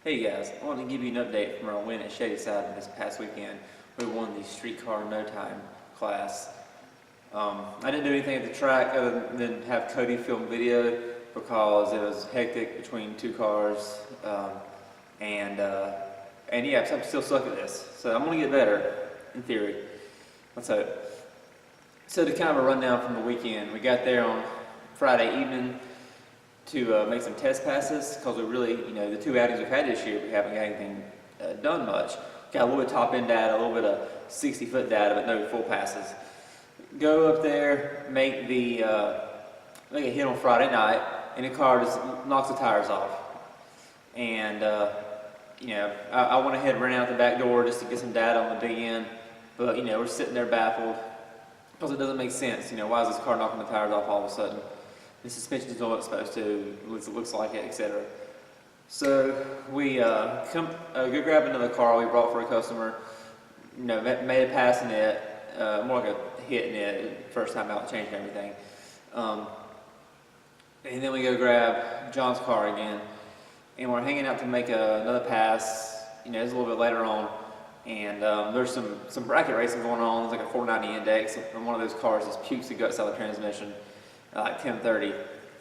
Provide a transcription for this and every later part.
Hey guys, I wanted to give you an update from our win at Shadyside this past weekend. We won the streetcar no time class. I didn't do anything at the track other than have Cody film video because it was hectic between two cars, and yeah, I'm still stuck at this. So I'm gonna get better in theory. Let's hope. So to kind of a rundown from the weekend, we got there on Friday evening to make some test passes because we really, the two outings we've had this year, we haven't got anything done much. Got a little bit of top end data, a little bit of 60-foot data, but no full passes. Go up there, make a hit on Friday night, and the car just knocks the tires off. And I went ahead and ran out the back door just to get some data on the big end, but we're sitting there baffled because it doesn't make sense. Why is this car knocking the tires off all of a sudden? The suspension's doing what it's supposed to, it looks like it, etc. So we go grab another car we brought for a customer. Made a pass in it, more like a hit in it, first time out, changing everything. And then we go grab John's car again, and we're hanging out to make another pass. It's a little bit later on, and there's some bracket racing going on. It's like a 490 index, and one of those cars just pukes the guts out of the transmission. Like 10:30,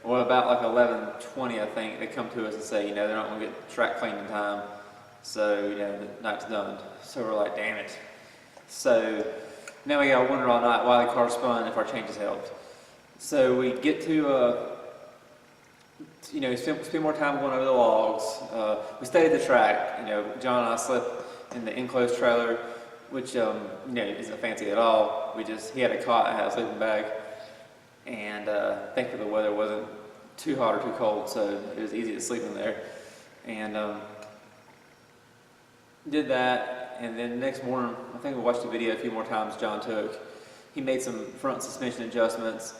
well about like 11:20 I think, they come to us and say, they're not going to get the track cleaned in time, so the night's done. So we're like, damn it. So now we got to wonder all night why the car spun, if our changes helped. So we get to spend more time going over the logs. We stayed at the track. John and I slept in the enclosed trailer, which isn't fancy at all. He had a cot, I had a sleeping bag. And thankfully the weather wasn't too hot or too cold, so it was easy to sleep in there. And did that, and then the next morning, I think we watched the video a few more times John took. He made some front suspension adjustments,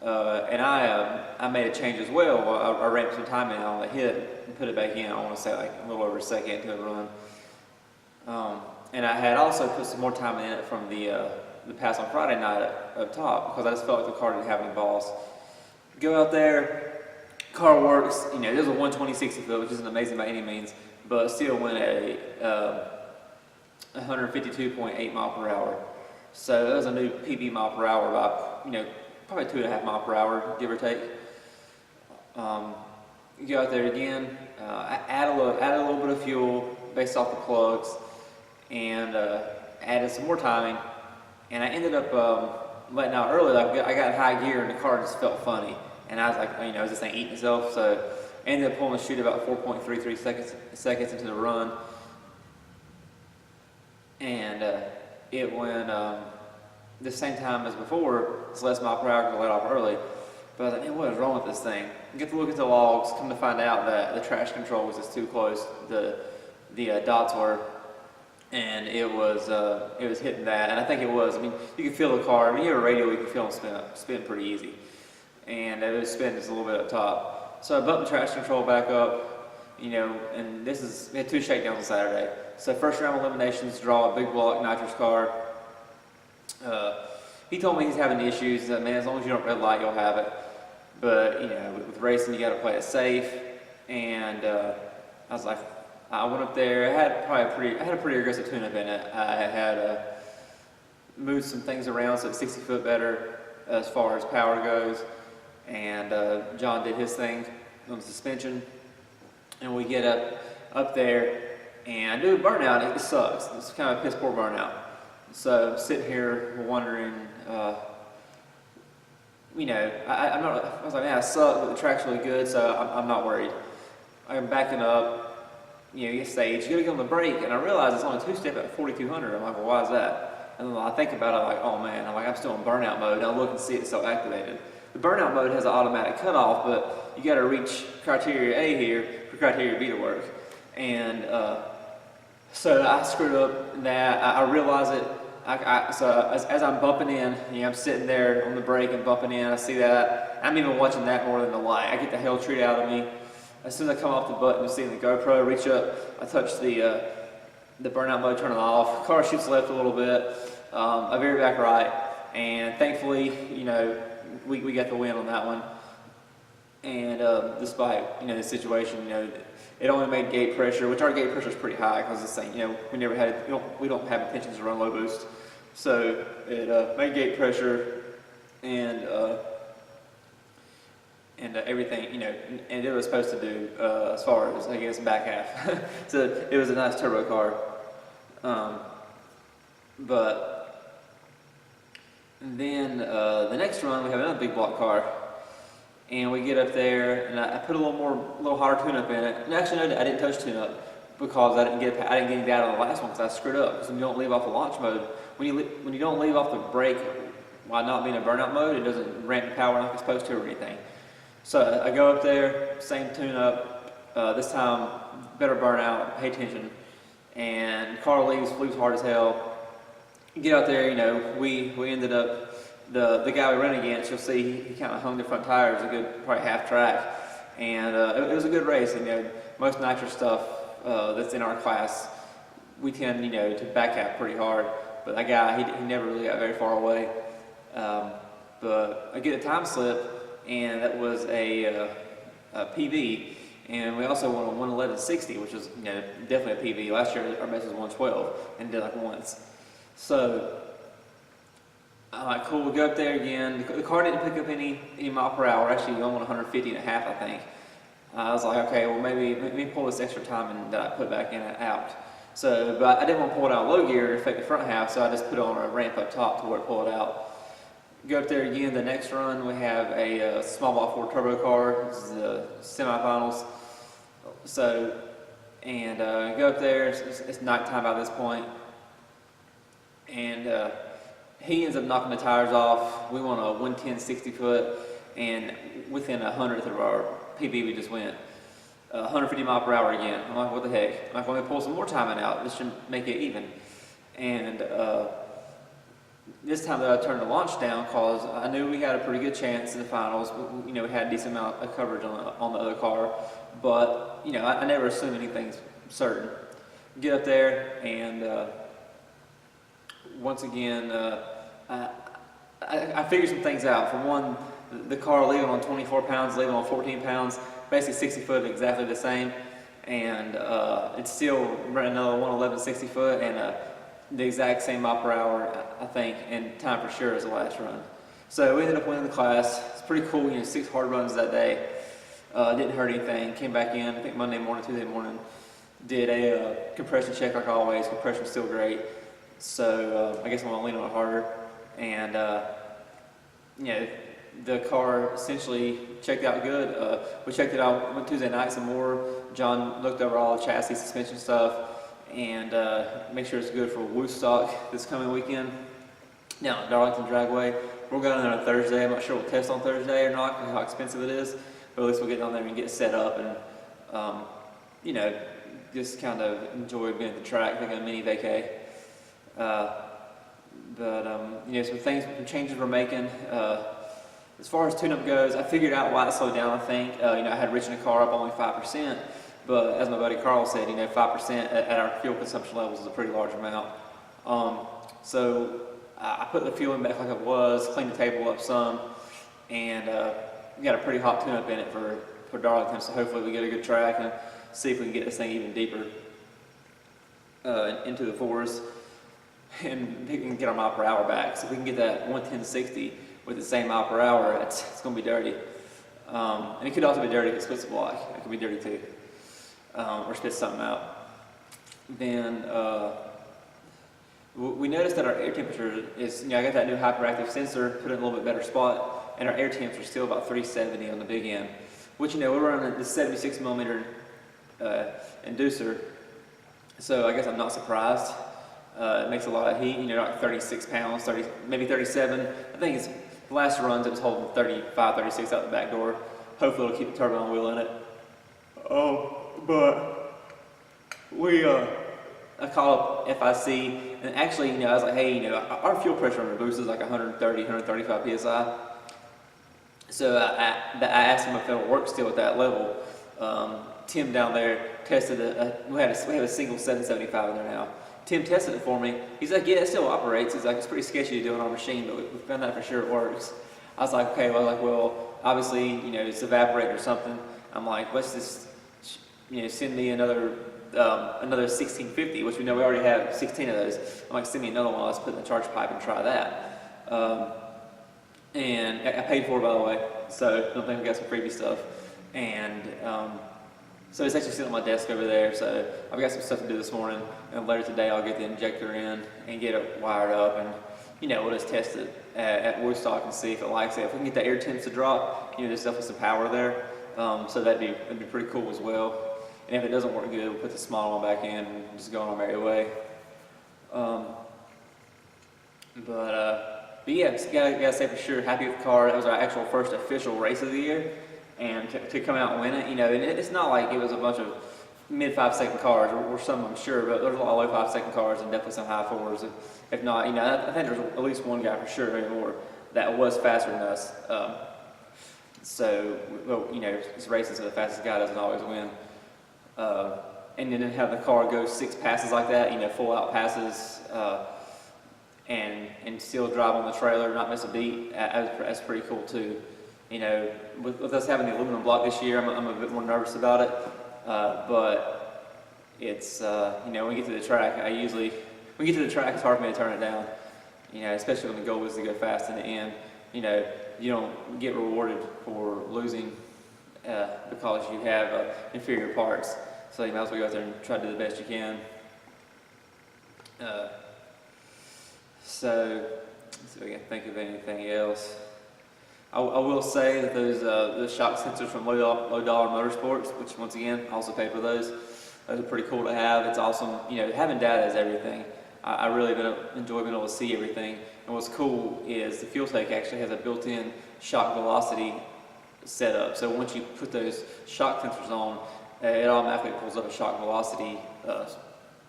and I made a change as well. I ramped some time in on the hit and put it back in, I want to say like a little over a second into the run. And I had also put some more time in it from the pass on Friday night up top because I just felt like the car didn't have any balls. Go out there, car works. There's a 120 60-foot, which isn't amazing by any means, but still went at 152.8 mile per hour. So that was a new PB mile per hour by probably 2.5 mile per hour, give or take. You go out there again, add a little bit of fuel based off the plugs, and added some more timing. And I ended up letting out early. Like I got in high gear and the car just felt funny. And I was like, is this thing eating itself? So I ended up pulling the chute about 4.33 seconds into the run. And it went the same time as before. It's less mile per hour because I let off early. But I was like, man, what is wrong with this thing? Get to look at the logs, come to find out that the traction control was just too close. The dots were. And it was hitting that, and I think it was. You can feel the car. You have a radio, you can feel them spin pretty easy, and it was spinning just a little bit up top. So I bumped the traction control back up, and we had two shakedowns on Saturday. So first round eliminations, draw a big block Nitrous car. He told me he's having issues. Man, as long as you don't red light, you'll have it. But with racing, you got to play it safe. And I was like, I went up there. I had a pretty aggressive tune-up in it. I had moved some things around so it's 60 foot better as far as power goes, and John did his thing on the suspension. And we get up there, and I do a burnout. It sucks. It's kind of a piss poor burnout. So I'm sitting here wondering. I was like, man, I suck, but the track's really good, so I'm not worried. I'm backing up. You get stage, you gotta get on the brake, and I realize it's only two-step at 4,200. I'm like, well, why is that? And then I think about it, I'm like, oh man, I'm still in burnout mode. And I look and see it's still activated. The burnout mode has an automatic cutoff, but you gotta reach criteria A here for criteria B to work. And so I screwed up in that. I realize it. So as I'm bumping in, I'm sitting there on the brake and bumping in. I see that. I'm even watching that more than the light. I get the hell treat out of me. As soon as I come off the button, you see the GoPro, reach up, I touch the burnout mode, turn it off. Car shoots left a little bit. I veer back right, and thankfully, we got the win on that one. And despite the situation, it only made gate pressure, which our gate pressure is pretty high because it's saying, we don't have intentions to run low boost. So it made gate pressure and everything, and it was supposed to do as far as, I guess, back half. So it was a nice turbo car. But then the next run, we have another big block car. And we get up there, and I put a little hotter tune-up in it. And actually, no, I didn't touch tune-up because I didn't get it out of the last one because I screwed up. Because when you don't leave off the launch mode, when you don't leave off the brake while not being in burnout mode, it doesn't ramp the power like it's supposed to or anything. So I go up there, same tune-up. This time, better burnout, pay attention. And the car leaves hard as hell. Get out there, we ended up. The guy we ran against, you'll see he kind of hung the front tires a good probably half track, and it was a good race. Most nitrous stuff that's in our class, we tend to back out pretty hard, but that guy he never really got very far away. But I get a time slip, and that was a PB, and we also won a 1:11.60, which was definitely a PB. Last year our best was 1:12, and did like once. So. Cool, we go up there again. The car didn't pick up any mile per hour, actually only 150 and a half, I think. I was like, okay, well maybe pull this extra time and that I put back in and out. So, but I didn't want to pull it out low gear to affect the front half, so I just put it on a ramp up top to where it pull it out. Go up there again, the next run we have a small block 4 turbo car. This is the semifinals. So, and go up there, it's nighttime by this point. And he ends up knocking the tires off. We won a 1:10.60 foot, and within 100th of our PB we just went. 150 mile per hour again. I'm like, what the heck? I'm like, let me pull some more timing out. This should make it even. And this time that I turned the launch down because I knew we had a pretty good chance in the finals. We had a decent amount of coverage on the other car, but I never assume anything's certain. Get up there and. Once again, I figured some things out. For one, the car leaving on 24 pounds, leaving on 14 pounds, basically 60 foot exactly the same, and it's still running another 1:11.60 foot and the exact same mile per hour, I think, and time for sure as the last run. So we ended up winning the class. It's pretty cool. 6 hard runs that day. Didn't hurt anything. Came back in, I think Monday morning, Tuesday morning. Did a compression check like always. Compression's still great. So I guess I'm gonna lean on it harder, and the car essentially checked out good. We checked it out on Tuesday night some more. John looked over all the chassis, suspension stuff, and make sure it's good for Woodstock this coming weekend. Now Darlington Dragway, we're going there on Thursday. I'm not sure we'll test on Thursday or not because how expensive it is, but at least we'll get on there and get set up and just kind of enjoy being at the track, like a mini vacay. Some changes we're making. As far as tune-up goes, I figured out why it slowed down, I think. I had Rich in the car up only 5%, but as my buddy Carl said, 5% at our fuel consumption levels is a pretty large amount. So I put the fuel in back like it was, cleaned the table up some, and got a pretty hot tune-up in it for Darlington, so hopefully we get a good track and see if we can get this thing even deeper into the forest. And we can get our mile per hour back. So if we can get that 1:10.60 with the same mile per hour, it's going to be dirty. And it could also be dirty if it splits the block. It could be dirty too. Or spits something out. Then we noticed that our air temperature is, I got that new hyperactive sensor, put it in a little bit better spot, and our air temps are still about 370 on the big end. Which, we're running the 76 millimeter inducer. So I guess I'm not surprised. It makes a lot of heat, like 36 pounds, maybe 37. I think it's the last runs it was holding 35, 36 out the back door. Hopefully it'll keep the turbine wheel in it. But I called up FIC, and actually, I was like, hey, our fuel pressure on the boost is like 130, 135 psi. So I asked him if it'll work still at that level. Tim down there tested it. We have a single 775 in there now. Tim tested it for me. He's like, yeah, it still operates. He's like, it's pretty sketchy to do on our machine, but we found out for sure it works. I was like, okay, well, obviously, it's evaporated or something. I'm like, let's just send me another 1650, which we know we already have 16 of those. I'm like, send me another one. Let's put in the charge pipe and try that. And I paid for it, by the way, so I don't think we got some freebie stuff. And so it's actually sitting on my desk over there. So I've got some stuff to do this morning, and later today I'll get the injector in and get it wired up, and we'll just test it at Woodstock and see if it likes it. If we can get the air temps to drop, there's definitely some power there. So that'd be pretty cool as well. And if it doesn't work good, we'll put the small one back in and just go on our merry way. But yeah, just gotta say for sure, happy with the car. That was our actual first official race of the year, and to come out and win it, and it's not like it was a bunch of mid 5-second cars, or some I'm sure, but there's a lot of low 5-second cars and definitely some high 4s. If not, I think there's at least one guy for sure, maybe more, that was faster than us. So, well, it's racing, so the fastest guy doesn't always win. And then have the car go 6 passes like that, full out passes, and still drive on the trailer, not miss a beat. That's pretty cool too. With us having the aluminum block this year, I'm a bit more nervous about it. But it's when we get to the track, when we get to the track, it's hard for me to turn it down. Especially when the goal is to go fast in the end. You don't get rewarded for losing because you have inferior parts. So you might as well go out there and try to do the best you can. So let's see if I can think of anything else. I will say that those shock sensors from Low Dollar Motorsports, which once again I also pay for those. Those are pretty cool to have. It's awesome. Having data is everything. I really enjoy being able to see everything. And what's cool is the fuel tank actually has a built-in shock velocity setup. So once you put those shock sensors on, it automatically pulls up a shock velocity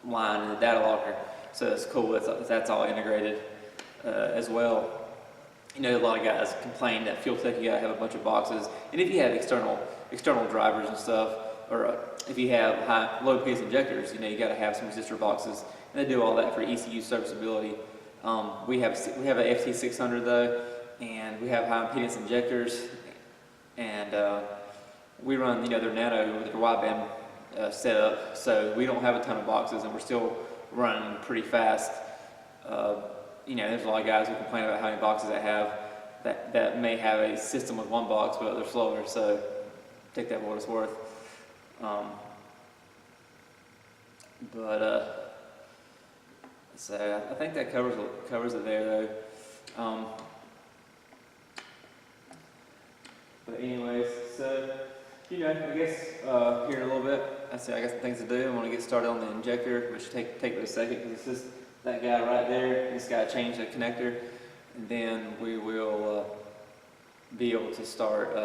line in the data locker. So it's cool. That's all integrated as well. A lot of guys complain that fuel tank, you gotta have a bunch of boxes, and if you have external drivers and stuff, or if you have low PS injectors, you gotta have some resistor boxes, and they do all that for ECU serviceability. We have a FT600 though, and we have high impedance injectors, and we run their nano with their wideband setup, so we don't have a ton of boxes, and we're still running pretty fast. There's a lot of guys who complain about how many boxes they have that may have a system with one box, but they're slower, so take that for what it's worth. So I think that covers it there, though. But anyways, so I guess here in a little bit, I got some things to do. I want to get started on the injector, which take me a second because it's just that guy right there. Just got to change the connector, and then we will be able to start,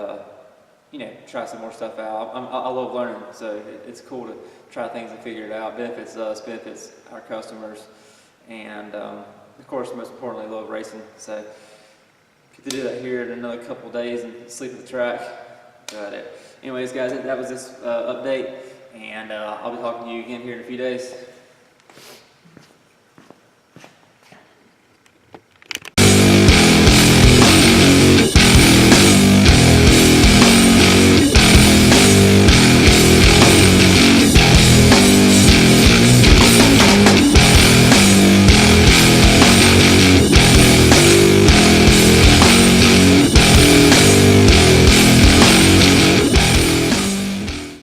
try some more stuff out. I love learning, so it's cool to try things and figure it out. Benefits us, benefits our customers, and of course, most importantly, love racing. So get to do that here in another couple days and sleep at the track. Got it. Anyways, guys, that was this update, and I'll be talking to you again here in a few days.